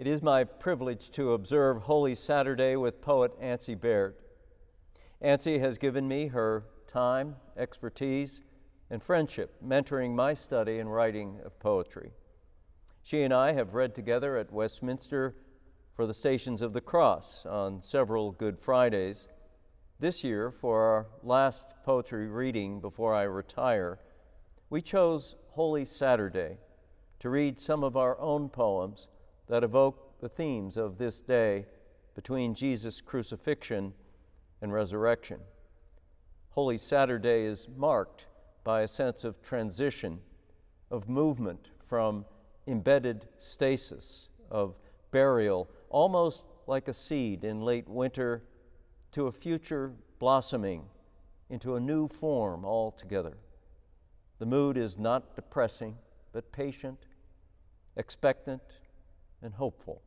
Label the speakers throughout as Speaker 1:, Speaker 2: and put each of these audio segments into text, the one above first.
Speaker 1: It is my privilege to observe Holy Saturday with poet Ansie Baird. Ansie has given me her time, expertise, and friendship, mentoring my study and writing of poetry. She and I have read together at Westminster for the Stations of the Cross on several Good Fridays. This year, for our last poetry reading before I retire, we chose Holy Saturday to read some of our own poems that evoke the themes of this day between Jesus' crucifixion and resurrection. Holy Saturday is marked by a sense of transition, of movement from embedded stasis, of burial, almost like a seed in late winter, to a future blossoming into a new form altogether. The mood is not depressing, but patient, expectant, and hopeful.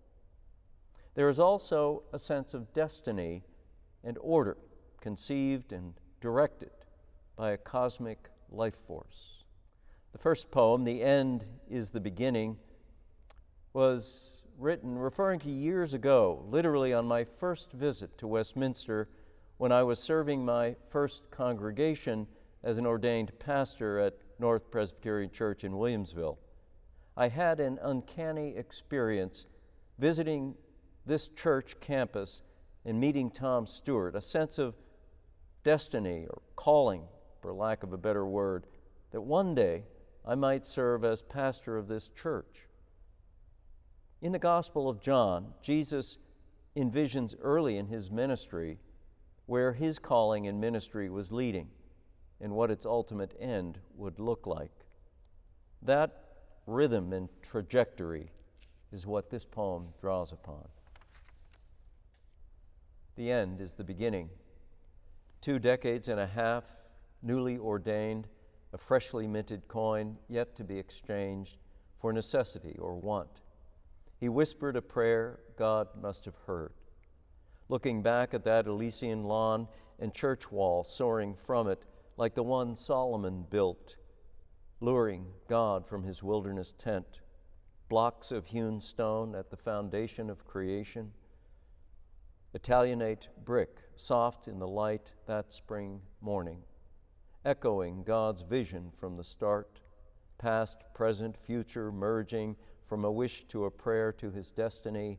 Speaker 1: There is also a sense of destiny and order, conceived and directed by a cosmic life force. The first poem, "The End is the Beginning," was written referring to years ago, literally on my first visit to Westminster when I was serving my first congregation as an ordained pastor at North Presbyterian Church in Williamsville. I had an uncanny experience visiting this church campus and meeting Tom Stewart, a sense of destiny or calling, for lack of a better word, that one day I might serve as pastor of this church. In the Gospel of John, Jesus envisions early in his ministry where his calling and ministry was leading and what its ultimate end would look like. That rhythm and trajectory is what this poem draws upon. The end is the beginning. 2 decades and a half, newly ordained, a freshly minted coin yet to be exchanged for necessity or want. He whispered a prayer God must have heard. Looking back at that Elysian lawn and church wall soaring from it like the one Solomon built, luring God from his wilderness tent, blocks of hewn stone at the foundation of creation, Italianate brick, soft in the light that spring morning, echoing God's vision from the start, past, present, future, merging from a wish to a prayer to his destiny,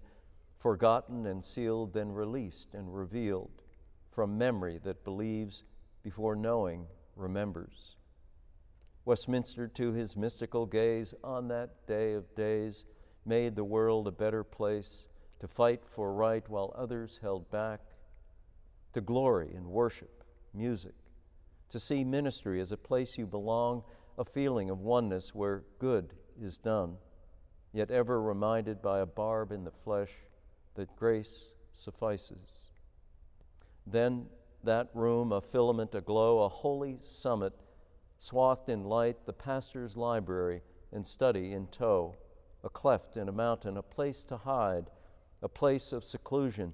Speaker 1: forgotten and sealed, then released and revealed, from memory that believes before knowing remembers. Westminster, to his mystical gaze, on that day of days, made the world a better place, to fight for right while others held back, to glory in worship, music, to see ministry as a place you belong, a feeling of oneness where good is done, yet ever reminded by a barb in the flesh that grace suffices. Then that room, a filament aglow, a holy summit, swathed in light, the pastor's library and study in tow, a cleft in a mountain, a place to hide, a place of seclusion,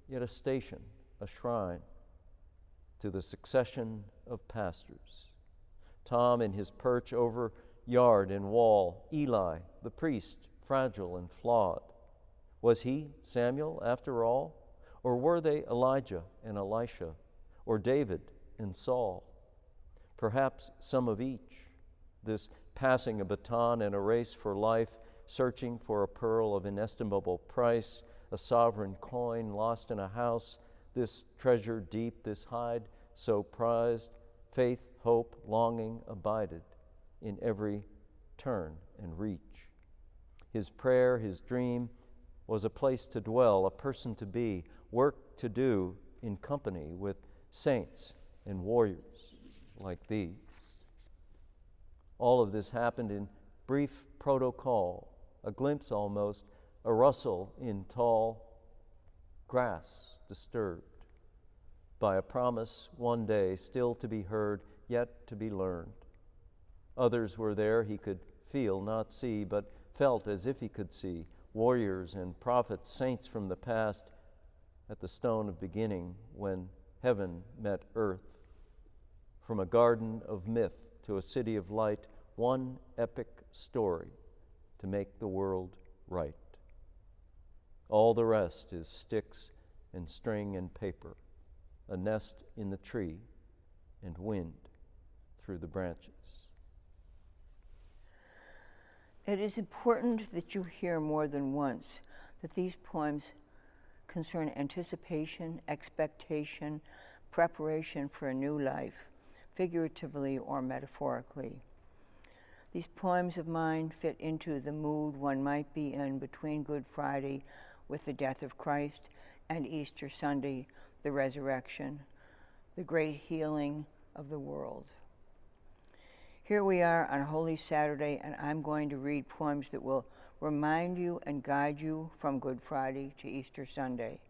Speaker 1: yet a station, a shrine to the succession of pastors. Tom in his perch over yard and wall, Eli, the priest, fragile and flawed. Was he Samuel after all? Or were they Elijah and Elisha, or David and Saul? Perhaps some of each, this passing a baton in a race for life, searching for a pearl of inestimable price, a sovereign coin lost in a house, this treasure deep, this hide so prized, faith, hope, longing abided in every turn and reach. His prayer, his dream, was a place to dwell, a person to be, work to do in company with saints and warriors like these. All of this happened in brief protocol, a glimpse almost, a rustle in tall grass disturbed by a promise one day still to be heard, yet to be learned. Others were there he could feel, not see, but felt as if he could see, warriors and prophets, saints from the past, at the stone of beginning when heaven met earth. From a garden of myth to a city of light, one epic story to make the world right. All the rest is sticks and string and paper, a nest in the tree and wind through the branches.
Speaker 2: It is important that you hear more than once that these poems concern anticipation, expectation, preparation for a new life, figuratively or metaphorically. These poems of mine fit into the mood one might be in between Good Friday with the death of Christ and Easter Sunday, the resurrection, the great healing of the world. Here we are on Holy Saturday, and I'm going to read poems that will remind you and guide you from Good Friday to Easter Sunday,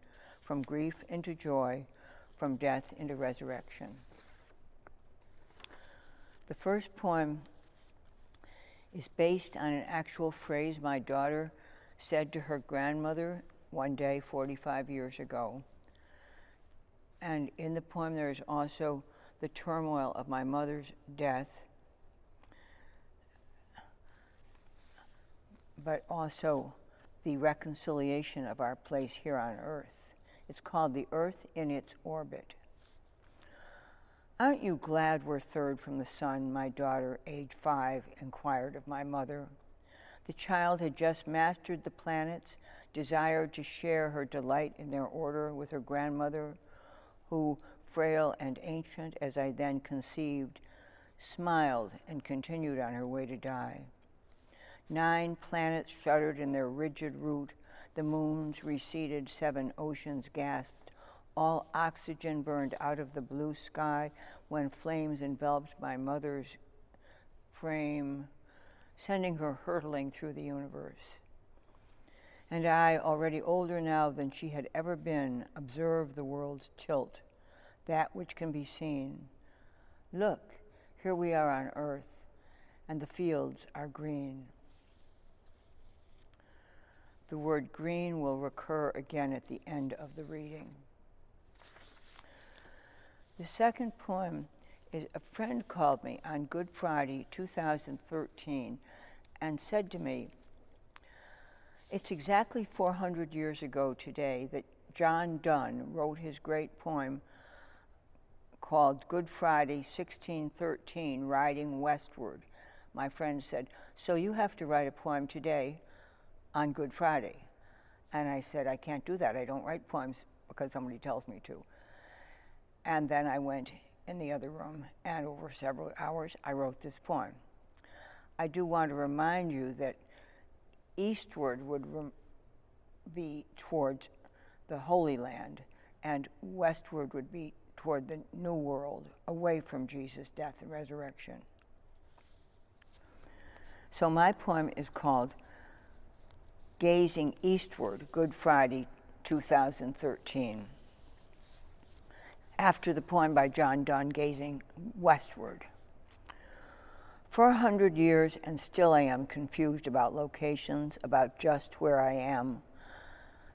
Speaker 2: from grief into joy, from death into resurrection. The first poem is based on an actual phrase my daughter said to her grandmother one day 45 years ago. And in the poem there is also the turmoil of my mother's death, but also the reconciliation of our place here on earth. It's called The Earth in Its Orbit. Aren't you glad we're third from the sun? My daughter, age 5, inquired of my mother. The child had just mastered the planets, desired to share her delight in their order with her grandmother, who, frail and ancient as I then conceived, smiled and continued on her way to die. 9 planets shuddered in their rigid route, the moons receded, 7 oceans gasped, all oxygen burned out of the blue sky when flames enveloped my mother's frame, sending her hurtling through the universe. And I, already older now than she had ever been, observed the world's tilt, that which can be seen. Look, here we are on earth, and the fields are green. The word green will recur again at the end of the reading. The second poem is a friend called me on Good Friday, 2013, and said to me, it's exactly 400 years ago today that John Donne wrote his great poem called Good Friday, 1613, Riding Westward. My friend said, so you have to write a poem today on Good Friday. And I said, I can't do that. I don't write poems because somebody tells me to. And then I went in the other room, and over several hours, I wrote this poem. I do want to remind you that Eastward would be towards the Holy Land, and westward would be toward the New World, away from Jesus' death and resurrection. So my poem is called Gazing Eastward, Good Friday, 2013. After the poem by John Donne, Gazing Westward. 400 years and still I am confused about locations, about just where I am.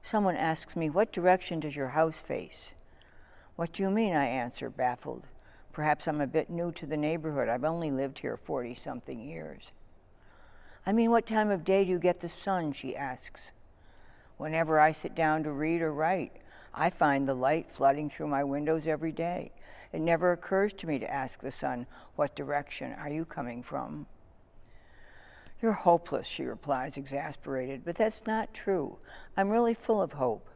Speaker 2: Someone asks me, what direction does your house face? What do you mean, I answer, baffled. Perhaps I'm a bit new to the neighborhood. I've only lived here 40-something years. I mean, what time of day do you get the sun, she asks. Whenever I sit down to read or write, I find the light flooding through my windows every day. It never occurs to me to ask the sun, what direction are you coming from? You're hopeless, she replies, exasperated, but that's not true. I'm really full of hope,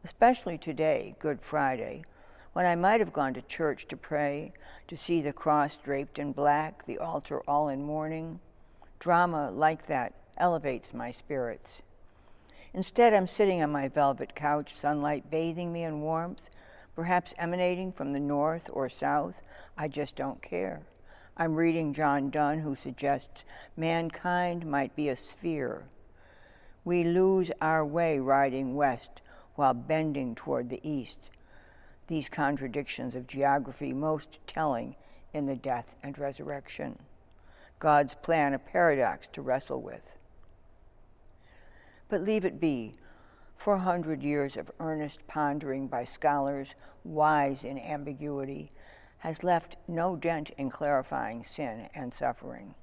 Speaker 2: especially today, Good Friday, when I might have gone to church to pray, to see the cross draped in black, the altar all in mourning. Drama like that elevates my spirits. Instead, I'm sitting on my velvet couch, sunlight bathing me in warmth, perhaps emanating from the north or south. I just don't care. I'm reading John Donne, who suggests mankind might be a sphere. We lose our way riding west while bending toward the east. These contradictions of geography most telling in the death and resurrection. God's plan, a paradox to wrestle with. But leave it be. 400 years of earnest pondering by scholars wise in ambiguity has left no dent in clarifying sin and suffering.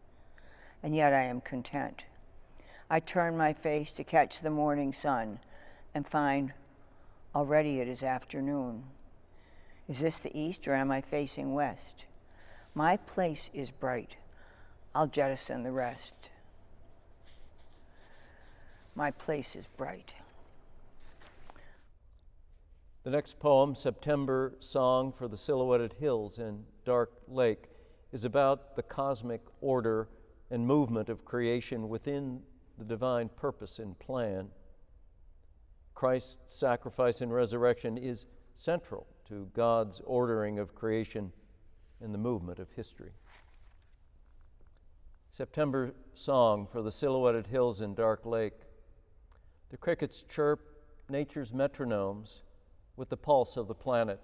Speaker 2: And yet I am content. I turn my face to catch the morning sun, and find already it is afternoon. Is this the east or am I facing west? My place is bright. I'll jettison the rest. My place is bright.
Speaker 1: The next poem, September Song for the Silhouetted Hills and Dark Lake, is about the cosmic order and movement of creation within the divine purpose and plan. Christ's sacrifice and resurrection is central to God's ordering of creation and the movement of history. September Song for the Silhouetted Hills and Dark Lake. The crickets chirp nature's metronomes with the pulse of the planet,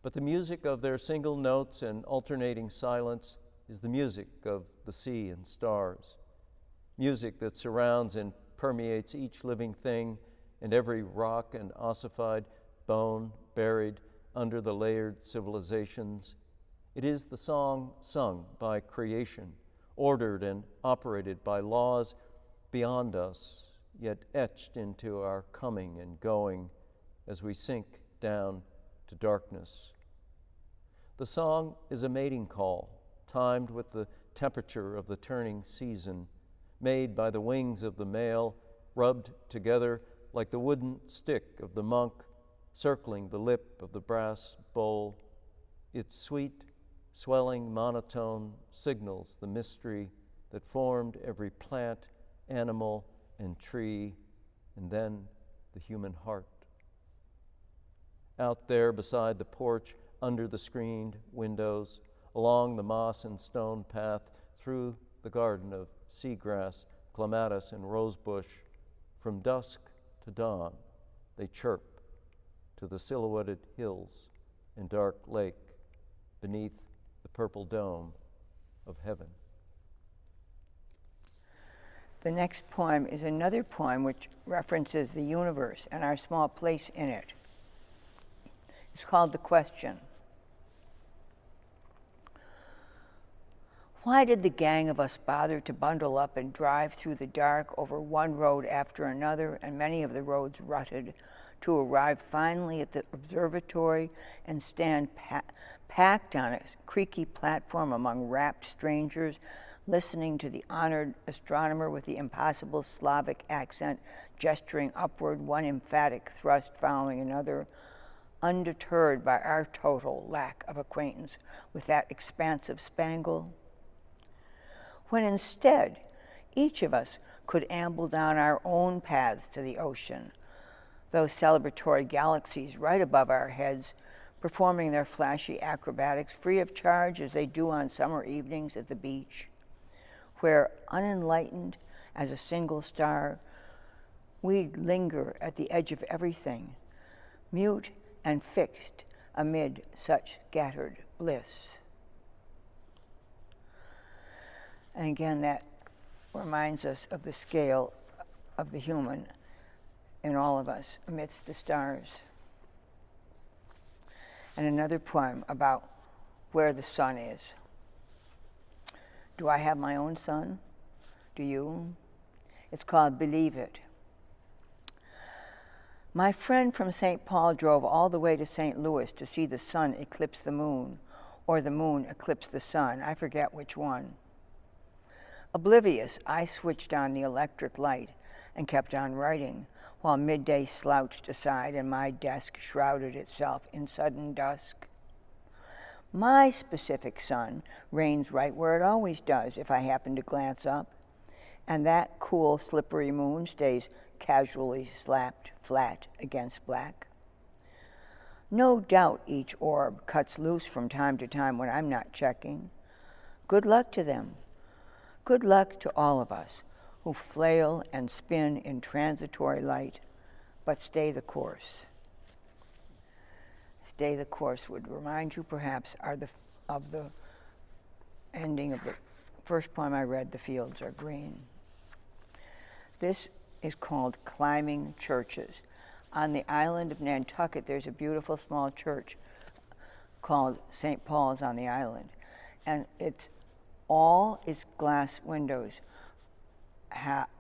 Speaker 1: but the music of their single notes and alternating silence is the music of the sea and stars, music that surrounds and permeates each living thing and every rock and ossified bone buried under the layered civilizations. It is the song sung by creation, ordered and operated by laws beyond us, yet etched into our coming and going as we sink down to darkness. The song is a mating call, timed with the temperature of the turning season, made by the wings of the male, rubbed together like the wooden stick of the monk, circling the lip of the brass bowl. Its sweet, swelling monotone signals the mystery that formed every plant, animal, and tree, and then the human heart. Out there beside the porch, under the screened windows, along the moss and stone path, through the garden of seagrass, clematis, and rosebush, from dusk to dawn, they chirp to the silhouetted hills and dark lake beneath the purple dome of heaven.
Speaker 2: The next poem is another poem which references the universe and our small place in it. It's called The Question. Why did the gang of us bother to bundle up and drive through the dark over one road after another, and many of the roads rutted, to arrive finally at the observatory and stand packed on a creaky platform among rapt strangers, listening to the honored astronomer with the impossible Slavic accent gesturing upward, one emphatic thrust following another, undeterred by our total lack of acquaintance with that expansive spangle? When instead, each of us could amble down our own paths to the ocean, those celebratory galaxies right above our heads, performing their flashy acrobatics free of charge as they do on summer evenings at the beach, where, unenlightened as a single star, we'd linger at the edge of everything, mute and fixed amid such scattered bliss. And again, that reminds us of the scale of the human in all of us amidst the stars. And another poem about where the sun is. Do I have my own sun? Do you? It's called Believe It. My friend from St. Paul drove all the way to St. Louis to see the sun eclipse the moon, or the moon eclipse the sun. I forget which one. Oblivious, I switched on the electric light and kept on writing, while midday slouched aside and my desk shrouded itself in sudden dusk. My specific sun reigns right where it always does if I happen to glance up, and that cool, slippery moon stays casually slapped flat against black. No doubt each orb cuts loose from time to time when I'm not checking. Good luck to them. Good luck to all of us who flail and spin in transitory light, but stay the course. Stay the course would remind you perhaps of the ending of the first poem I read, The Fields Are Green. This is called Climbing Churches. On the island of Nantucket, there's a beautiful small church called St. Paul's on the island. And all its glass windows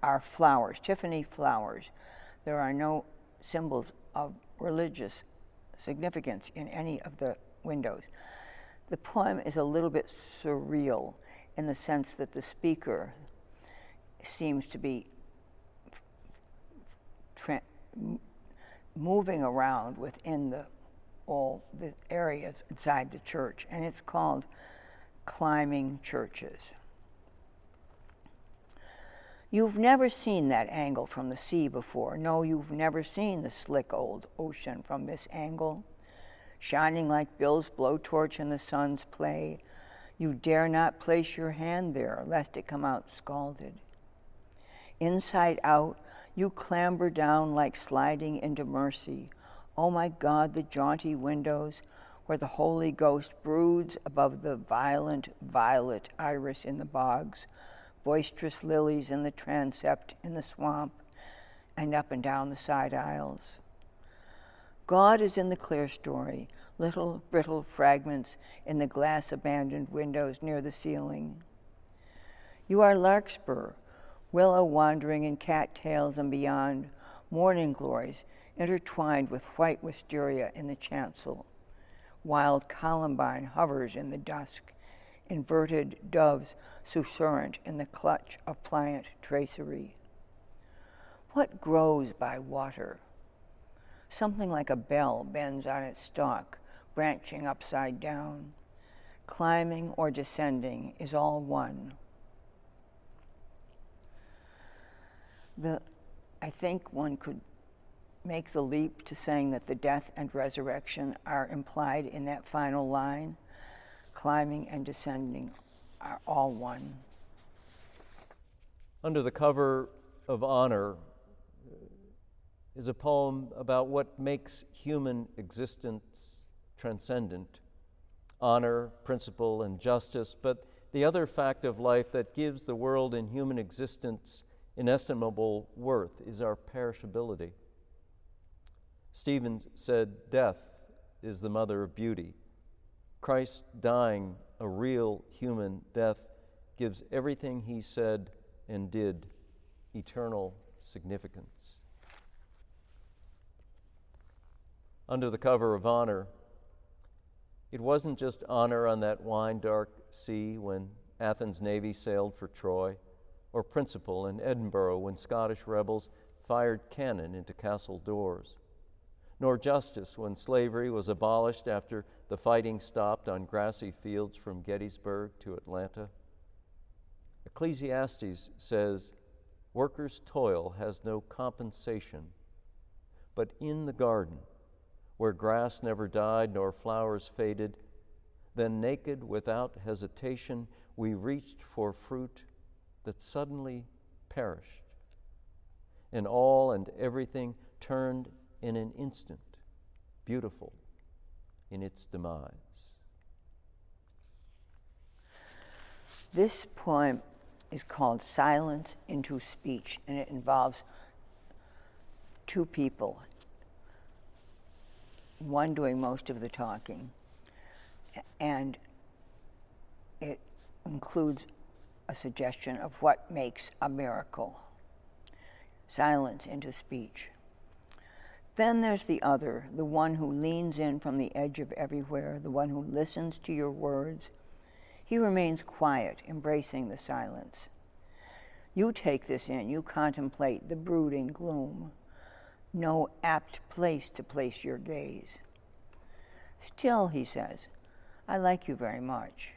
Speaker 2: are flowers, Tiffany flowers. There are no symbols of religious significance in any of the windows. The poem is a little bit surreal in the sense that the speaker seems to be moving around within all the areas inside the church, and it's called Climbing Churches. You've never seen that angle from the sea before. No, you've never seen the slick old ocean from this angle, shining like Bill's blowtorch in the sun's play. You dare not place your hand there, lest it come out scalded. Inside out, you clamber down like sliding into mercy. Oh my God, the jaunty windows where the Holy Ghost broods above the violent violet iris in the bogs, boisterous lilies in the transept in the swamp, and up and down the side aisles. God is in the clerestory, little brittle fragments in the glass abandoned windows near the ceiling. You are larkspur, willow wandering in cattails and beyond, morning glories intertwined with white wisteria in the chancel. Wild columbine hovers in the dusk, inverted doves susurrant in the clutch of pliant tracery. What grows by water? Something like a bell bends on its stalk, branching upside down. Climbing or descending is all one. I think one could make the leap to saying that the death and resurrection are implied in that final line. Climbing and descending are all one.
Speaker 1: Under the Cover of Honor is a poem about what makes human existence transcendent. Honor, principle, and justice, but the other fact of life that gives the world and human existence inestimable worth is our perishability. Stevens said, "Death is the mother of beauty." Christ dying a real human death gives everything he said and did eternal significance. Under the Cover of Honor, it wasn't just honor on that wine-dark sea when Athens' navy sailed for Troy, or principle in Edinburgh when Scottish rebels fired cannon into castle doors, nor justice when slavery was abolished after the fighting stopped on grassy fields from Gettysburg to Atlanta. Ecclesiastes says, "Workers' toil has no compensation, but in the garden, where grass never died nor flowers faded, then naked without hesitation we reached for fruit that suddenly perished, and all and everything turned in an instant, beautiful in its demise."
Speaker 2: This poem is called Silence into Speech, and it involves two people, one doing most of the talking, and it includes a suggestion of what makes a miracle. Silence into speech. Then there's the other, the one who leans in from the edge of everywhere, the one who listens to your words. He remains quiet, embracing the silence. You take this in, you contemplate the brooding gloom. No apt place to place your gaze. Still, he says, I like you very much.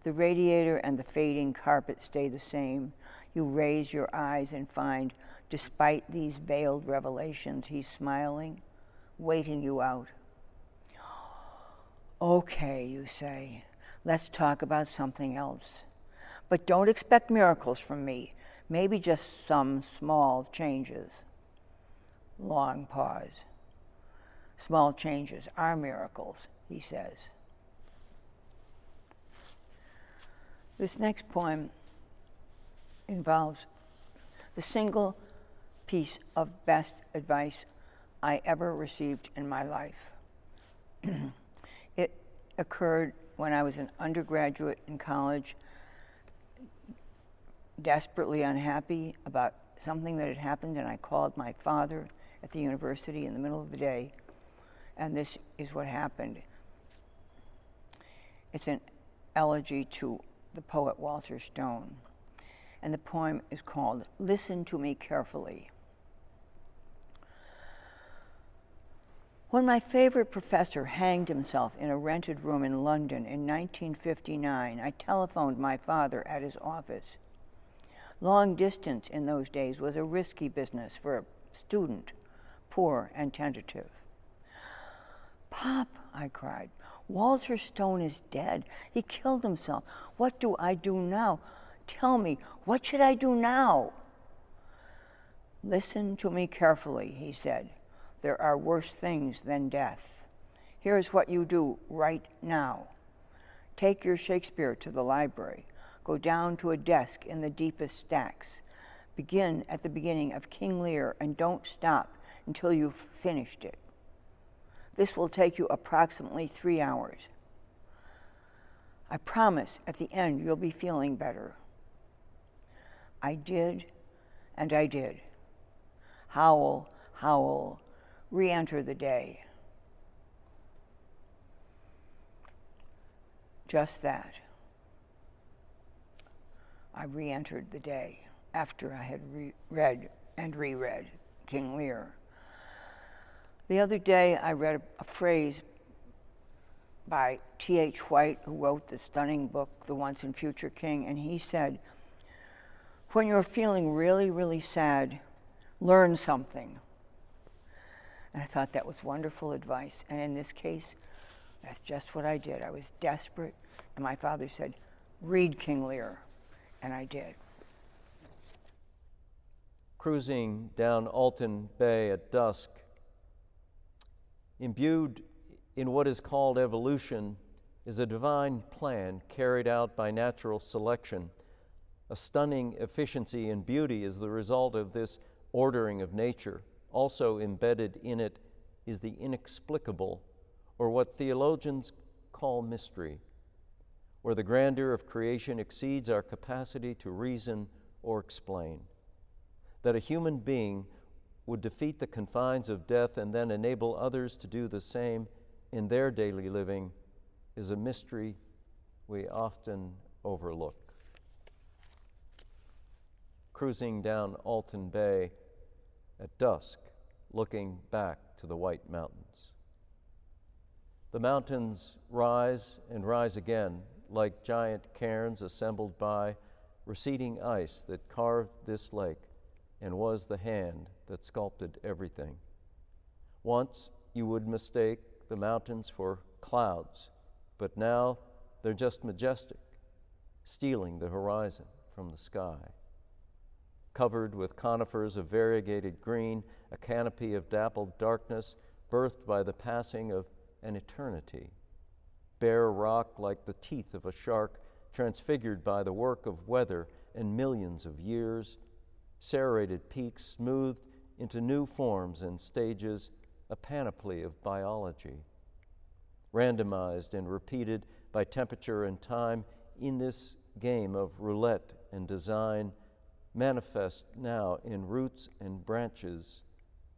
Speaker 2: The radiator and the fading carpet stay the same. You raise your eyes and find, despite these veiled revelations, he's smiling, waiting you out. Okay, you say, let's talk about something else. But don't expect miracles from me, maybe just some small changes. Long pause. Small changes are miracles, he says. This next poem involves the single piece of best advice I ever received in my life. It occurred when I was an undergraduate in college, desperately unhappy about something that had happened, and I called my father at the university in the middle of the day, and this is what happened. It's an elegy to the poet Walter Stone, and the poem is called Listen to Me Carefully. When my favorite professor hanged himself in a rented room in London in 1959, I telephoned my father at his office. Long distance in those days was a risky business for a student, poor and tentative. Pop, I cried, Walter Stone is dead. He killed himself. What do I do now? Tell me, what should I do now? Listen to me carefully, he said. There are worse things than death. Here's what you do right now. Take your Shakespeare to the library. Go down to a desk in the deepest stacks. Begin at the beginning of King Lear and don't stop until you've finished it. This will take you approximately 3 hours. I promise at the end you'll be feeling better. I did, and I did. Howl, howl, re-enter the day. Just that. I re-entered the day after I had read and reread King Lear. The other day I read a phrase by T.H. White, who wrote the stunning book, The Once and Future King, and he said, when you're feeling really, really sad, learn something. And I thought that was wonderful advice. And in this case, that's just what I did. I was desperate, and my father said, read King Lear, and I did.
Speaker 1: Cruising down Alton Bay at dusk, imbued in what is called evolution is a divine plan carried out by natural selection. A stunning efficiency and beauty is the result of this ordering of nature. Also embedded in it is the inexplicable, or what theologians call mystery, where the grandeur of creation exceeds our capacity to reason or explain. That a human being would defeat the confines of death and then enable others to do the same in their daily living is a mystery we often overlook. Cruising down Alton Bay at dusk, looking back to the White Mountains. The mountains rise and rise again, like giant cairns assembled by receding ice that carved this lake and was the hand that sculpted everything. Once you would mistake the mountains for clouds, but now they're just majestic, stealing the horizon from the sky. Covered with conifers of variegated green, a canopy of dappled darkness birthed by the passing of an eternity. Bare rock like the teeth of a shark, transfigured by the work of weather and millions of years. Serrated peaks smoothed into new forms and stages, a panoply of biology. Randomized and repeated by temperature and time in this game of roulette and design, manifest now in roots and branches,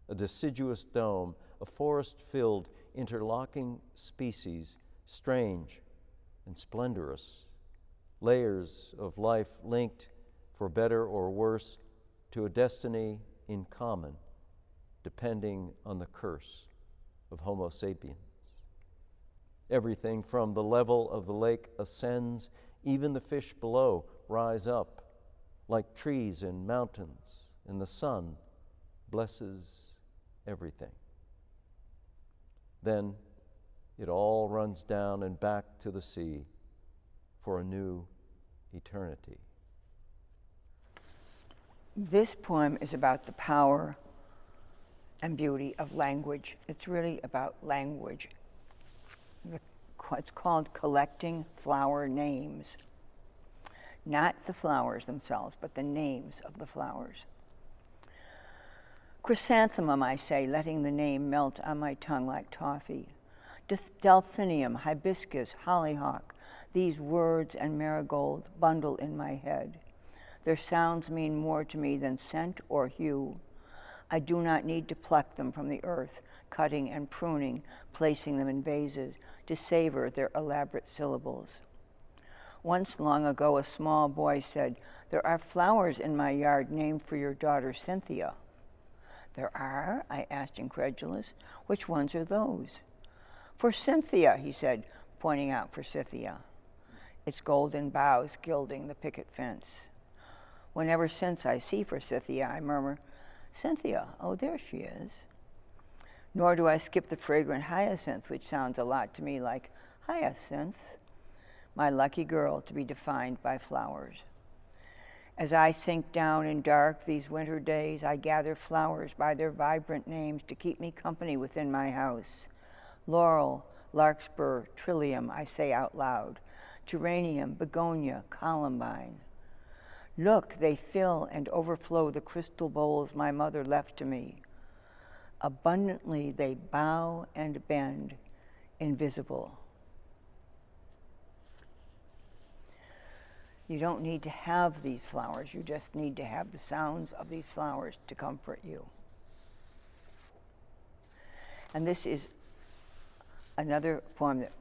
Speaker 1: a deciduous dome, a forest-filled, interlocking species, strange and splendorous, layers of life linked, for better or worse, to a destiny in common, depending on the curse of Homo sapiens. Everything from the level of the lake ascends, even the fish below rise up, like trees and mountains, and the sun blesses everything. Then it all runs down and back to the sea for a new eternity.
Speaker 2: This poem is about the power and beauty of language. It's really about language. It's called Collecting Flower Names. Not the flowers themselves, but the names of the flowers. Chrysanthemum, I say, letting the name melt on my tongue like toffee. Delphinium, hibiscus, hollyhock, these words and marigold bundle in my head. Their sounds mean more to me than scent or hue. I do not need to pluck them from the earth, cutting and pruning, placing them in vases, to savor their elaborate syllables. Once long ago, a small boy said, "There are flowers in my yard named for your daughter Cynthia." "There are?" I asked, incredulous. "Which ones are those?" "For Cynthia," he said, pointing out Forsythia, its golden boughs gilding the picket fence. Whenever since I see Forsythia, I murmur, "Cynthia, oh, there she is." Nor do I skip the fragrant hyacinth, which sounds a lot to me like hyacinth, my lucky girl to be defined by flowers. As I sink down in dark these winter days, I gather flowers by their vibrant names to keep me company within my house. Laurel, larkspur, trillium, I say out loud, geranium, begonia, columbine. Look, they fill and overflow the crystal bowls my mother left to me. Abundantly they bow and bend, invisible. You don't need to have these flowers, you just need to have the sounds of these flowers to comfort you. And this is another poem that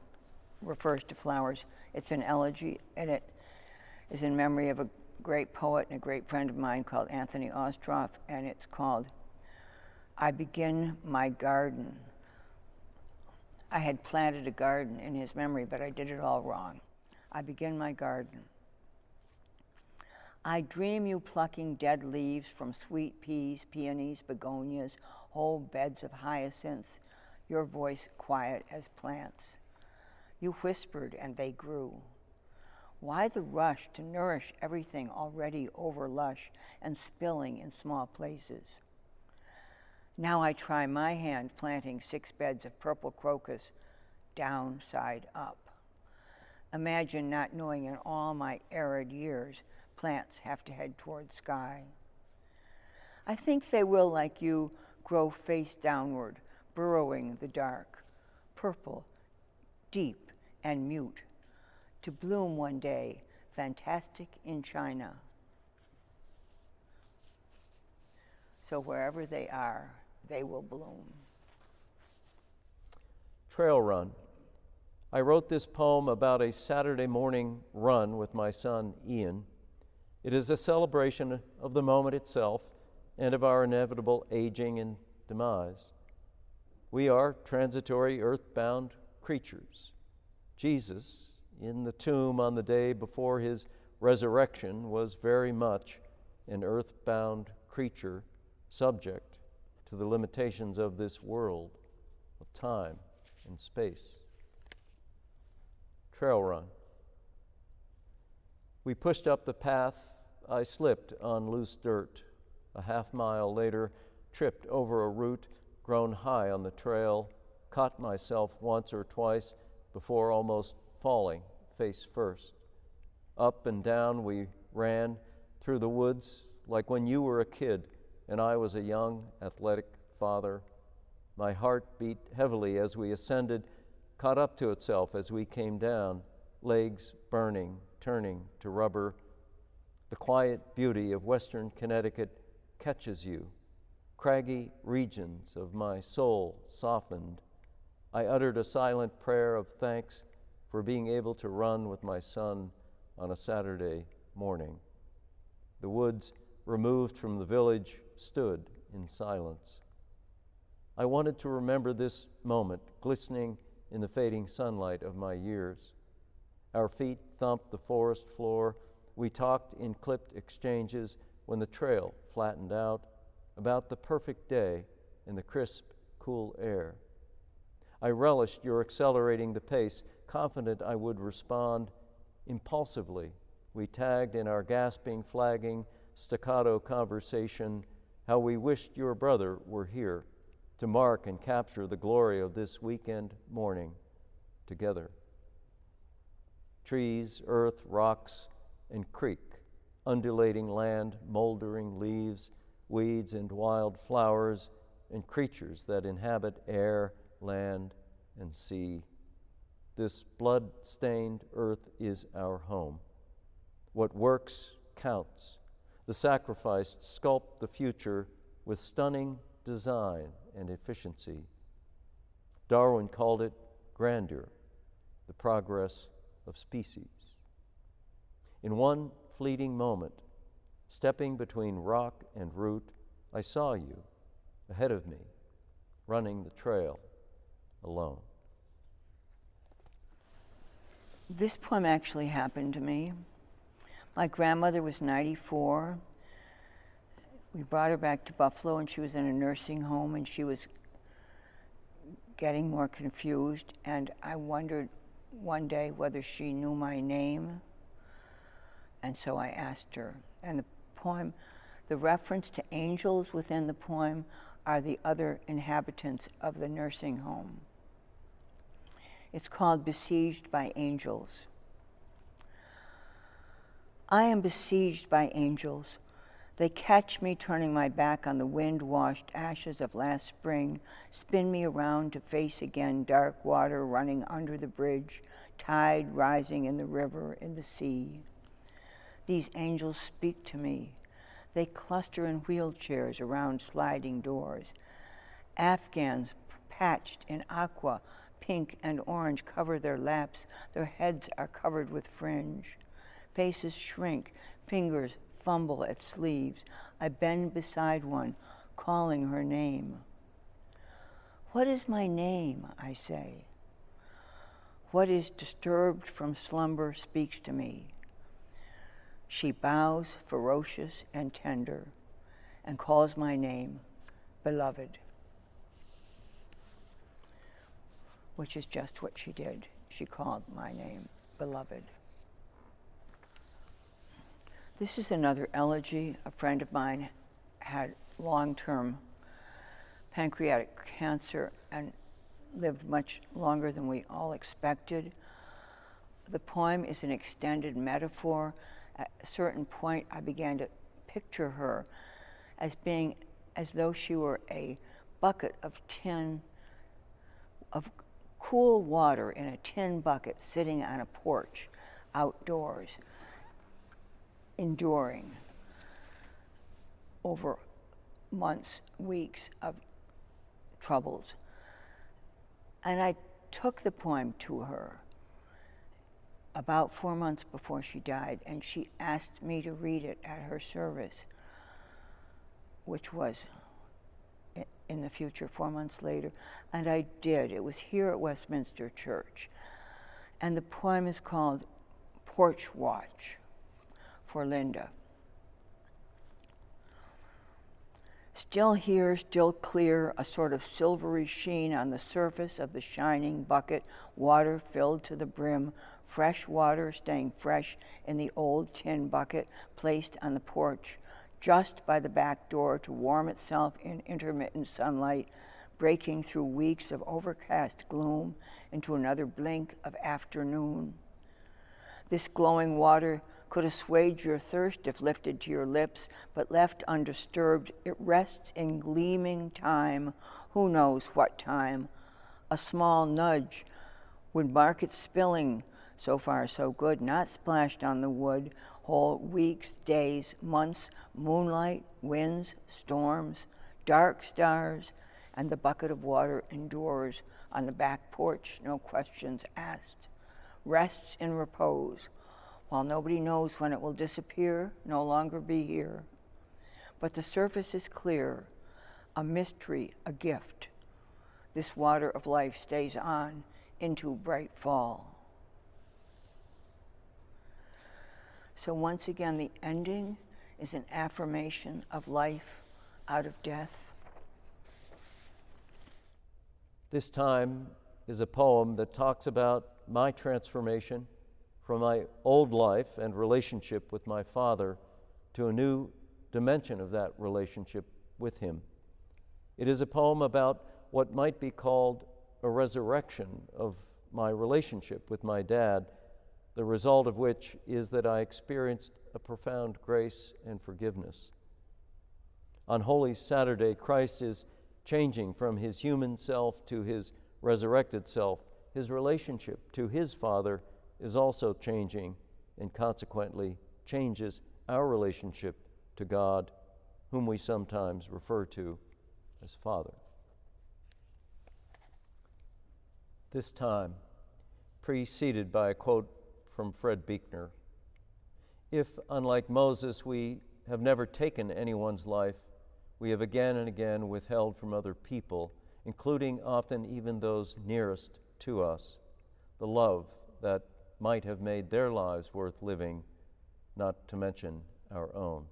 Speaker 2: refers to flowers. It's an elegy, and it is in memory of a great poet and a great friend of mine called Anthony Ostroff, and it's called I Begin My Garden. I had planted a garden in his memory, but I did it all wrong. I begin my garden. I dream you plucking dead leaves from sweet peas, peonies, begonias, whole beds of hyacinths, your voice quiet as plants. You whispered and they grew. Why the rush to nourish everything already over lush and spilling in small places? Now I try my hand planting 6 beds of purple crocus, downside up. Imagine not knowing in all my arid years, plants have to head toward sky. I think they will, like you, grow face downward, burrowing the dark, purple, deep and mute, to bloom one day, fantastic in China. So wherever they are, they will bloom.
Speaker 1: Trail Run. I wrote this poem about a Saturday morning run with my son, Ian. It is a celebration of the moment itself and of our inevitable aging and demise. We are transitory, earthbound creatures. Jesus, in the tomb on the day before his resurrection, was very much an earthbound creature subject to the limitations of this world, of time and space. Trail Run. We pushed up the path. I slipped on loose dirt. A half mile later, tripped over a root grown high on the trail, caught myself once or twice before almost falling face first. Up and down we ran through the woods like when you were a kid and I was a young, athletic father. My heart beat heavily as we ascended, caught up to itself as we came down, legs burning, turning to rubber. The quiet beauty of Western Connecticut catches you. Craggy regions of my soul softened. I uttered a silent prayer of thanks for being able to run with my son on a Saturday morning. The woods removed from the village stood in silence. I wanted to remember this moment, glistening in the fading sunlight of my years. Our feet thumped the forest floor. We talked in clipped exchanges when the trail flattened out, about the perfect day in the crisp, cool air. I relished your accelerating the pace, confident I would respond impulsively. We tagged in our gasping, flagging, staccato conversation how we wished your brother were here to mark and capture the glory of this weekend morning together. Trees, earth, rocks, and creek, undulating land, moldering leaves, weeds and wild flowers, and creatures that inhabit air, land, and sea. This blood-stained earth is our home. What works counts. The sacrificed sculpt the future with stunning design and efficiency. Darwin called it grandeur, the progress of species. In one fleeting moment, stepping between rock and root, I saw you ahead of me, running the trail alone.
Speaker 2: This poem actually happened to me. My grandmother was 94. We brought her back to Buffalo, and she was in a nursing home, and she was getting more confused, and I wondered one day whether she knew my name, and so I asked her. And the poem, the reference to angels within the poem are the other inhabitants of the nursing home. It's called Besieged by Angels. I am besieged by angels. They catch me turning my back on the wind-washed ashes of last spring, spin me around to face again dark water running under the bridge, tide rising in the river, in the sea. These angels speak to me. They cluster in wheelchairs around sliding doors. Afghans patched in aqua, pink and orange cover their laps. Their heads are covered with fringe. Faces shrink, fingers fumble at sleeves. I bend beside one, calling her name. What is my name, I say. What is disturbed from slumber speaks to me. She bows, ferocious and tender, and calls my name, beloved, which is just what she did. She called my name, beloved. This is another elegy. A friend of mine had long-term pancreatic cancer and lived much longer than we all expected. The poem is an extended metaphor. At a certain point, I began to picture her as being as though she were a bucket of cool water in a tin bucket sitting on a porch outdoors, enduring over months, weeks of troubles. And I took the poem to her about 4 months before she died, and she asked me to read it at her service, which was in the future, 4 months later, and I did. It was here at Westminster Church. And the poem is called Porch Watch, for Linda. Still here, still clear, a sort of silvery sheen on the surface of the shining bucket, water filled to the brim, fresh water staying fresh in the old tin bucket placed on the porch, just by the back door to warm itself in intermittent sunlight, breaking through weeks of overcast gloom into another blink of afternoon. This glowing water could assuage your thirst if lifted to your lips, but left undisturbed, it rests in gleaming time, who knows what time. A small nudge would mark its spilling. So far, so good, not splashed on the wood, whole weeks, days, months, moonlight, winds, storms, dark stars, and the bucket of water endures on the back porch, no questions asked. Rests in repose, while nobody knows when it will disappear, no longer be here. But the surface is clear, a mystery, a gift. This water of life stays on into bright fall. So once again, the ending is an affirmation of life out of death.
Speaker 1: This time is a poem that talks about my transformation from my old life and relationship with my father to a new dimension of that relationship with him. It is a poem about what might be called a resurrection of my relationship with my dad, the result of which is that I experienced a profound grace and forgiveness. On Holy Saturday, Christ is changing from his human self to his resurrected self. His relationship to his Father is also changing, and consequently changes our relationship to God whom we sometimes refer to as Father. This time, preceded by a quote from Fred Buechner, if, unlike Moses, we have never taken anyone's life, we have again and again withheld from other people, including often even those nearest to us, the love that might have made their lives worth living, not to mention our own.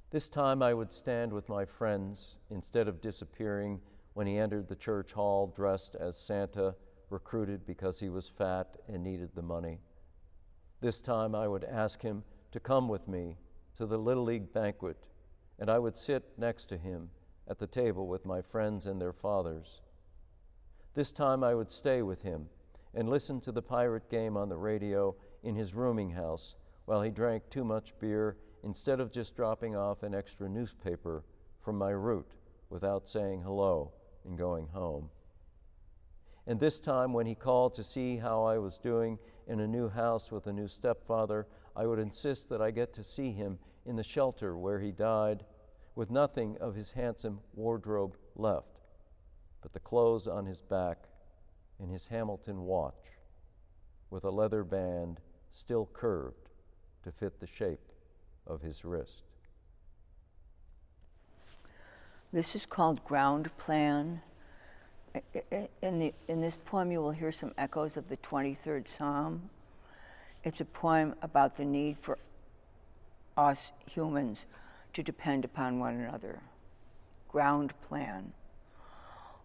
Speaker 1: This time I would stand with my friends instead of disappearing when he entered the church hall dressed as Santa, recruited because he was fat and needed the money. This time I would ask him to come with me to the Little League banquet, and I would sit next to him at the table with my friends and their fathers. This time I would stay with him and listen to the pirate game on the radio in his rooming house while he drank too much beer instead of just dropping off an extra newspaper from my route without saying hello and going home. And this time when he called to see how I was doing in a new house with a new stepfather, I would insist that I get to see him in the shelter where he died, with nothing of his handsome wardrobe left, but the clothes on his back and his Hamilton watch, with a leather band still curved to fit the shape of his wrist.
Speaker 2: This is called Ground Plan. In this poem, you will hear some echoes of the 23rd Psalm. It's a poem about the need for us humans to depend upon one another. Ground Plan.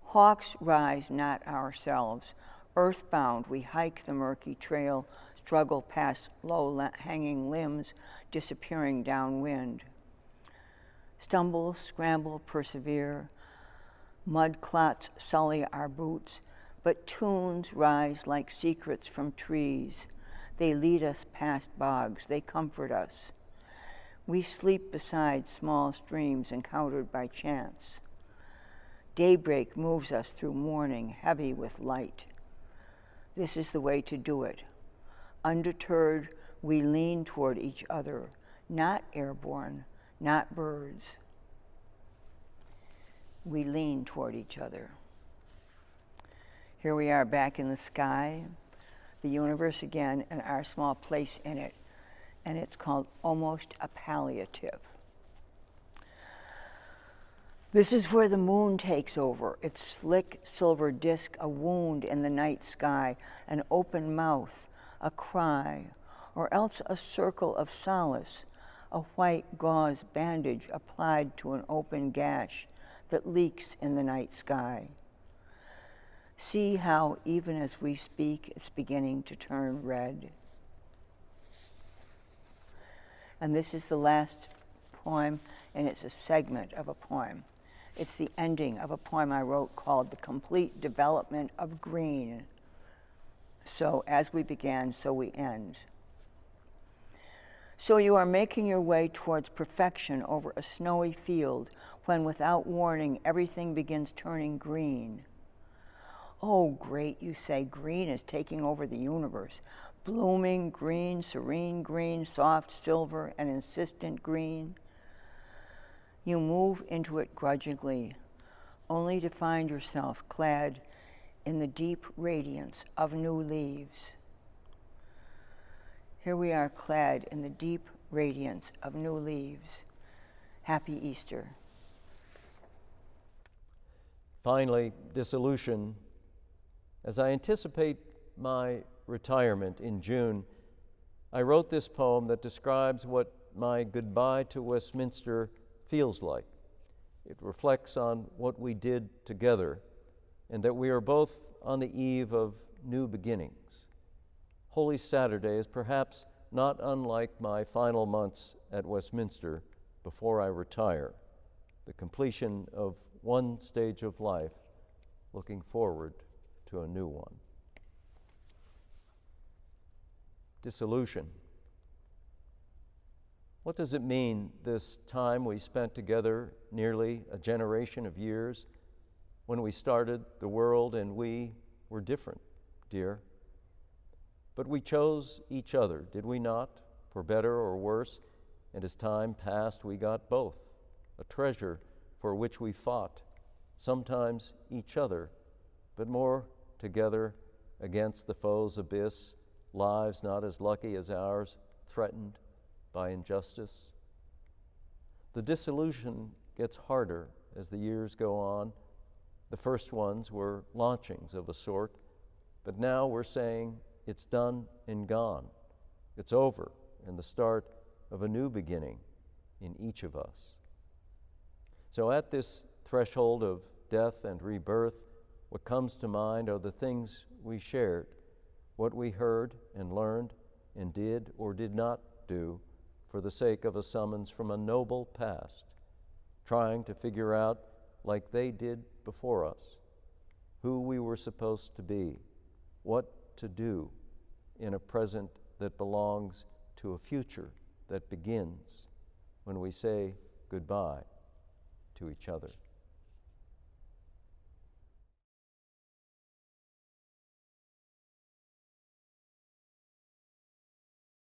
Speaker 2: Hawks rise, not ourselves. Earthbound, we hike the murky trail, struggle past low-hanging limbs, disappearing downwind. Stumble, scramble, persevere. Mud clots sully our boots, but tunes rise like secrets from trees. They lead us past bogs, they comfort us. We sleep beside small streams encountered by chance. Daybreak moves us through morning, heavy with light. This is the way to do it. Undeterred, we lean toward each other, not airborne, not birds. We lean toward each other. Here we are back in the sky, the universe again, and our small place in it. And it's called Almost a Palliative. This is where the moon takes over, its slick silver disk, a wound in the night sky, an open mouth, a cry, or else a circle of solace, a white gauze bandage applied to an open gash that leaks in the night sky. See how, even as we speak, it's beginning to turn red. And this is the last poem, and it's a segment of a poem. It's the ending of a poem I wrote called The Complete Development of Green. So as we began, so we end. So you are making your way towards perfection over a snowy field when, without warning, everything begins turning green. Oh, great, you say, green is taking over the universe. Blooming green, serene green, soft silver, and insistent green. You move into it grudgingly, only to find yourself clad in the deep radiance of new leaves. Here we are clad in the deep radiance of new leaves. Happy Easter.
Speaker 1: Finally, Dissolution. As I anticipate my retirement in June, I wrote this poem that describes what my goodbye to Westminster feels like. It reflects on what we did together and that we are both on the eve of new beginnings. Holy Saturday is perhaps not unlike my final months at Westminster before I retire, the completion of one stage of life, looking forward to a new one. Dissolution. What does it mean, this time we spent together, nearly a generation of years, when we started the world and we were different, dear? But we chose each other, did we not, for better or worse? and as time passed, we got both, a treasure for which we fought, sometimes each other, but more together against the foe's abyss, lives not as lucky as ours, threatened by injustice. The dissolution gets harder as the years go on. The first ones were launchings of a sort, but now we're saying it's done and gone. It's over, and the start of a new beginning in each of us. So at this threshold of death and rebirth, what comes to mind are the things we shared, what we heard and learned and did or did not do for the sake of a summons from a noble past, trying to figure out, like they did before us, who we were supposed to be, what to do in a present that belongs to a future that begins when we say goodbye to each other.